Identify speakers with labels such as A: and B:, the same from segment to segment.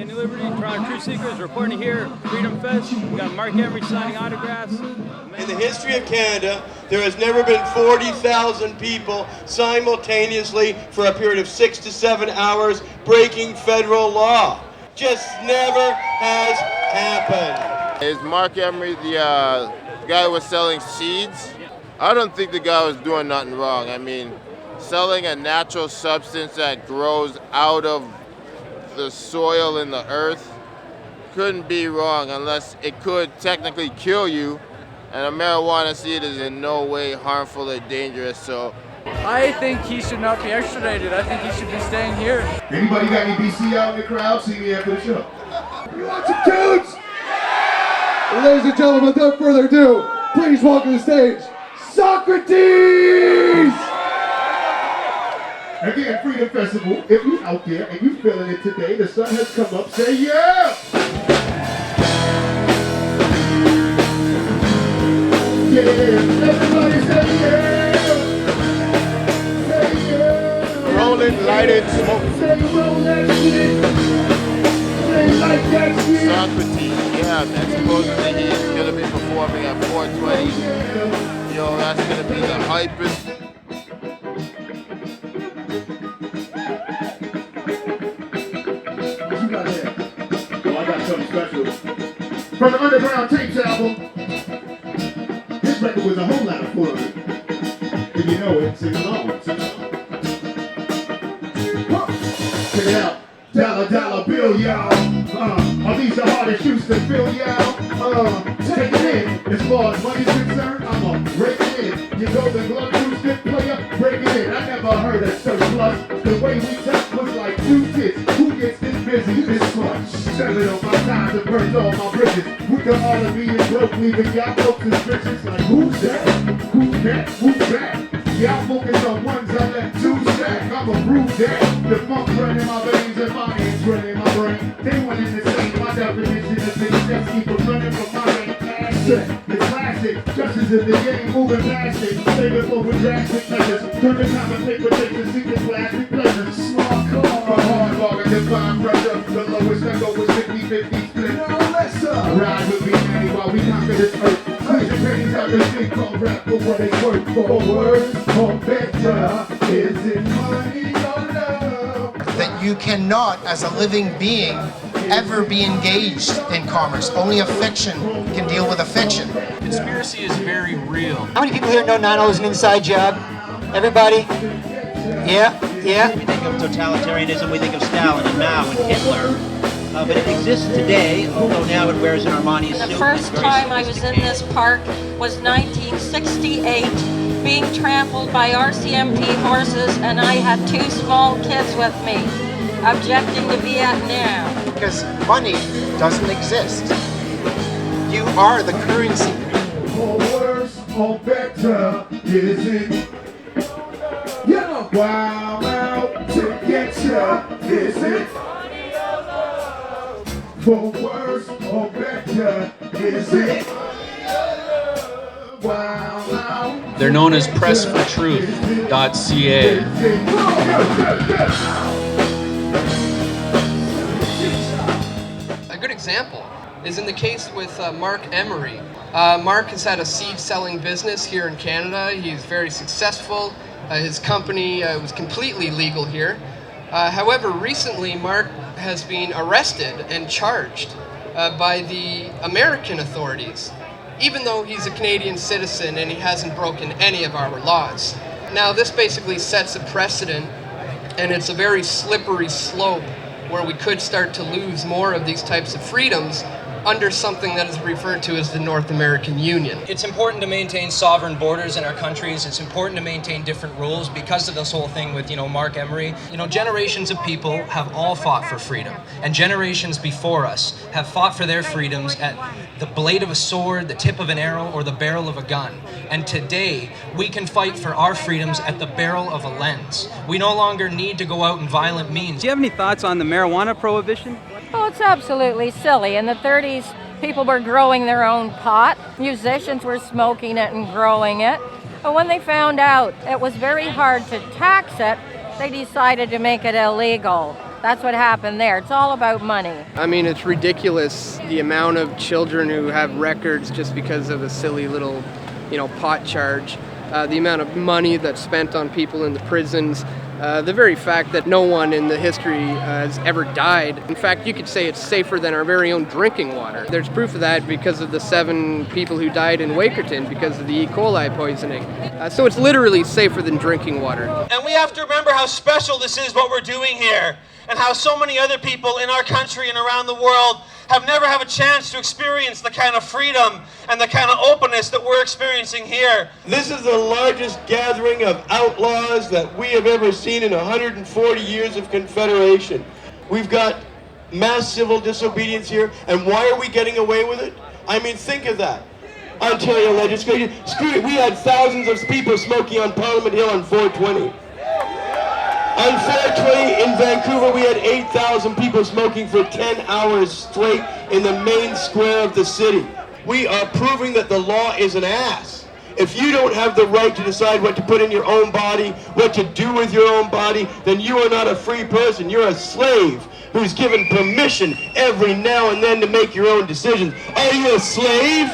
A: New Liberty, Toronto Truth Seekers, reporting here, Freedom Fest. We got Marc Emery signing autographs.
B: In the history of Canada, there has never been 40,000 people simultaneously for a period of 6 to 7 hours breaking federal law. Just never has happened.
C: Is Marc Emery the guy who was selling seeds? I don't think the guy was doing nothing wrong. I mean, selling a natural substance that grows out of the soil in the earth couldn't be wrong unless it could technically kill you, and a marijuana seed is in no way harmful or dangerous. So
D: I think he should not be extradited. I think he should be staying here.
E: Anybody got any BC out in the crowd? See me after the show. You want some tunes? Ladies and gentlemen, without further ado, please welcome to the stage, Saukrates! Again, Freedom Festival, if you're out there and you're feeling it today, the sun has come up, say yeah! Yeah, everybody say yeah! Say yeah!
C: rolling, lighted, smoking.
E: Say roll that shit! Say like that shit!
C: Saukrates, yeah, man, supposedly he is gonna be performing at 420. Yo, that's gonna be the hypest.
E: From the Underground Tapes album, this record was a whole lot of fun. If you know it, sing along, sing along. Check it out, dollar bill, y'all. Are these the hardest shoes to fill, y'all? Take it in. As far as money's concerned, I'ma break it in. You go the glove juice stick player, break it in. I never heard of surplus. The way we touch was like two tits. Who gets this busy, this much? 7 on my time to burn all my bridges. With the heart of being broke, leaving y'all folks in stretches. Like who's that? Who's that? Who's that? Y'all focus on ones I let 2 stack. I'ma prove that. The funk running my veins and my hands running my brain. They one in the same. My definition is big steps keep them running from my main asset. It's classic. Justice in the game, moving past it. Save it for drastic measures. Turn the time and paper takes and seek the plastic pleasures. Smart car. From hard bargain to fine pressure. The lowest I go is 50-50 split. No lesser. Ride with me, Manny, while we conquer this earth. Squeeze the pennies out this thing called rap for what it's worth. For words or better, is it money or love?
F: That you cannot, as a living being, ever be engaged in commerce. Only a fiction can deal with a fiction.
G: Conspiracy is very real.
H: How many people here know 9/0 is an inside job? Everybody? Yeah.
I: We think of totalitarianism, we think of Stalin and Mao and Hitler. But it exists today, although now it wears an Armani suit.
J: The first time I was in this park was 1968, being trampled by RCMP horses, and I had 2 small kids with me, objecting to Vietnam.
F: Because money doesn't exist. You are the currency.
E: For worse or better, is it? Yeah, wow, out to get ya, is it? For worse or better, is it? Wow, out.
G: They're known as pressfortruth.ca.
D: A good example is in the case with Marc Emery. Marc has had a seed-selling business here in Canada. He's very successful. His company was completely legal here. However, recently Marc has been arrested and charged by the American authorities, even though he's a Canadian citizen and he hasn't broken any of our laws. Now, this basically sets a precedent, and it's a very slippery slope where we could start to lose more of these types of freedoms under something that is referred to as the North American Union.
G: It's important to maintain sovereign borders in our countries. It's important to maintain different rules because of this whole thing with, Marc Emery. Generations of people have all fought for freedom, and generations before us have fought for their freedoms at the blade of a sword, the tip of an arrow, or the barrel of a gun. And today, we can fight for our freedoms at the barrel of a lens. We no longer need to go out in violent means.
A: Do you have any thoughts on the marijuana prohibition?
J: Oh, it's absolutely silly. In the 30s, people were growing their own pot. Musicians were smoking it and growing it. But when they found out it was very hard to tax it, they decided to make it illegal. That's what happened there. It's all about money.
D: I mean, it's ridiculous the amount of children who have records just because of a silly little, pot charge. The amount of money that's spent on people in the prisons. The very fact that no one in the history has ever died. In fact, you could say it's safer than our very own drinking water. There's proof of that because of the 7 people who died in Wakerton because of the E. coli poisoning. So it's literally safer than drinking water.
K: And we have to remember how special this is, what we're doing here, and how so many other people in our country and around the world have never had a chance to experience the kind of freedom and the kind of openness that we're experiencing here.
B: This is the largest gathering of outlaws that we have ever seen in 140 years of Confederation. We've got mass civil disobedience here, and why are we getting away with it? I mean, think of that. Ontario legislation, screw it, we had thousands of people smoking on Parliament Hill on 420. On 420 in Vancouver, we had 8,000 people smoking for 10 hours straight in the main square of the city. We are proving that the law is an ass. If you don't have the right to decide what to put in your own body, what to do with your own body, then you are not a free person. You're a slave who's given permission every now and then to make your own decisions. Are you a slave?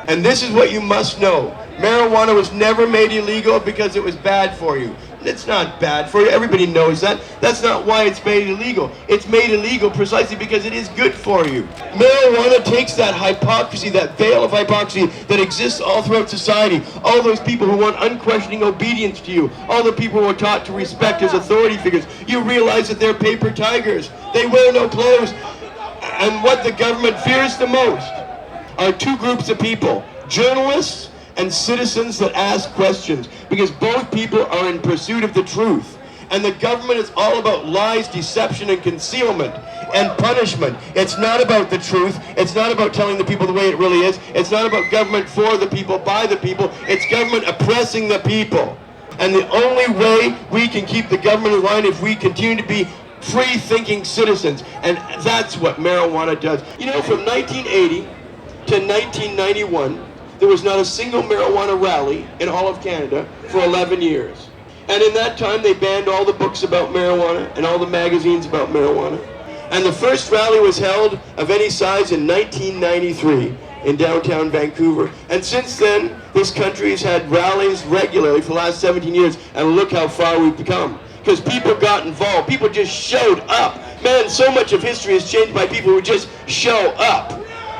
B: And this is what you must know. Marijuana was never made illegal because it was bad for you. It's not bad for you. Everybody knows that. That's not why it's made illegal. It's made illegal precisely because it is good for you. Marijuana takes that hypocrisy, that veil of hypocrisy that exists all throughout society. All those people who want unquestioning obedience to you. All the people who are taught to respect as authority figures. You realize that they're paper tigers. They wear no clothes. And what the government fears the most are 2 groups of people. Journalists and citizens that ask questions, because both people are in pursuit of the truth. And the government is all about lies, deception, and concealment, and punishment. It's not about the truth. It's not about telling the people the way it really is. It's not about government for the people, by the people. It's government oppressing the people. And the only way we can keep the government in line if we continue to be free-thinking citizens. And that's what marijuana does. From 1980 to 1991, there was not a single marijuana rally in all of Canada for 11 years. And in that time, they banned all the books about marijuana and all the magazines about marijuana. And the first rally was held of any size in 1993 in downtown Vancouver. And since then, this country has had rallies regularly for the last 17 years. And look how far we've come. Because people got involved. People just showed up. Man, so much of history is changed by people who just show up.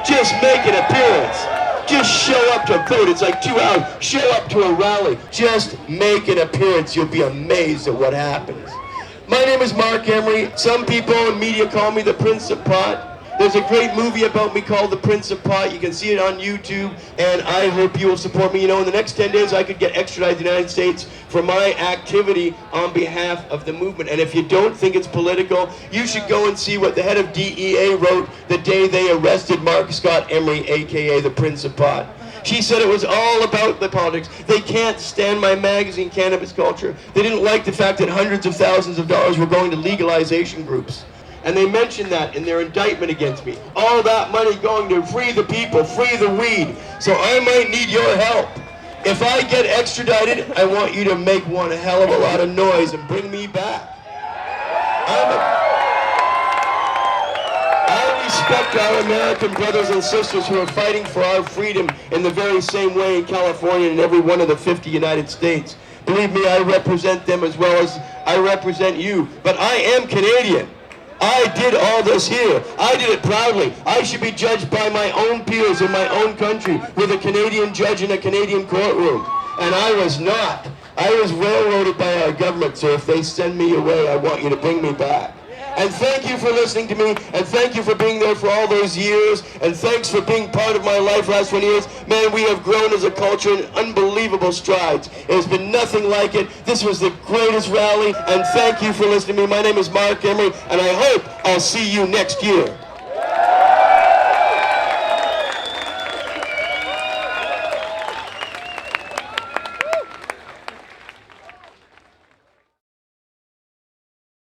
B: Just make an appearance. Just show up to vote. It's like 2 hours. Show up to a rally. Just make an appearance. You'll be amazed at what happens. My name is Marc Emery. Some people in media call me the Prince of Pot. There's a great movie about me called The Prince of Pot. You can see it on YouTube, and I hope you will support me. In the next 10 days, I could get extradited to the United States for my activity on behalf of the movement. And if you don't think it's political, you should go and see what the head of DEA wrote the day they arrested Marc Scott Emery, a.k.a. the Prince of Pot. She said it was all about the politics. They can't stand my magazine, Cannabis Culture. They didn't like the fact that hundreds of thousands of dollars were going to legalization groups. And they mentioned that in their indictment against me. All that money going to free the people, free the weed. So I might need your help. If I get extradited, I want you to make one hell of a lot of noise and bring me back. I respect our American brothers and sisters who are fighting for our freedom in the very same way in California and every one of the 50 United States. Believe me, I represent them as well as I represent you. But I am Canadian. I did all this here. I did it proudly. I should be judged by my own peers in my own country with a Canadian judge in a Canadian courtroom. And I was not. I was railroaded by our government, so if they send me away, I want you to bring me back. And thank you for listening to me, and thank you for being there for all those years, and thanks for being part of my life last 20 years. Man, we have grown as a culture in unbelievable strides. It has been nothing like it. This was the greatest rally, and thank you for listening to me. My name is Marc Emery, and I hope I'll see you next year.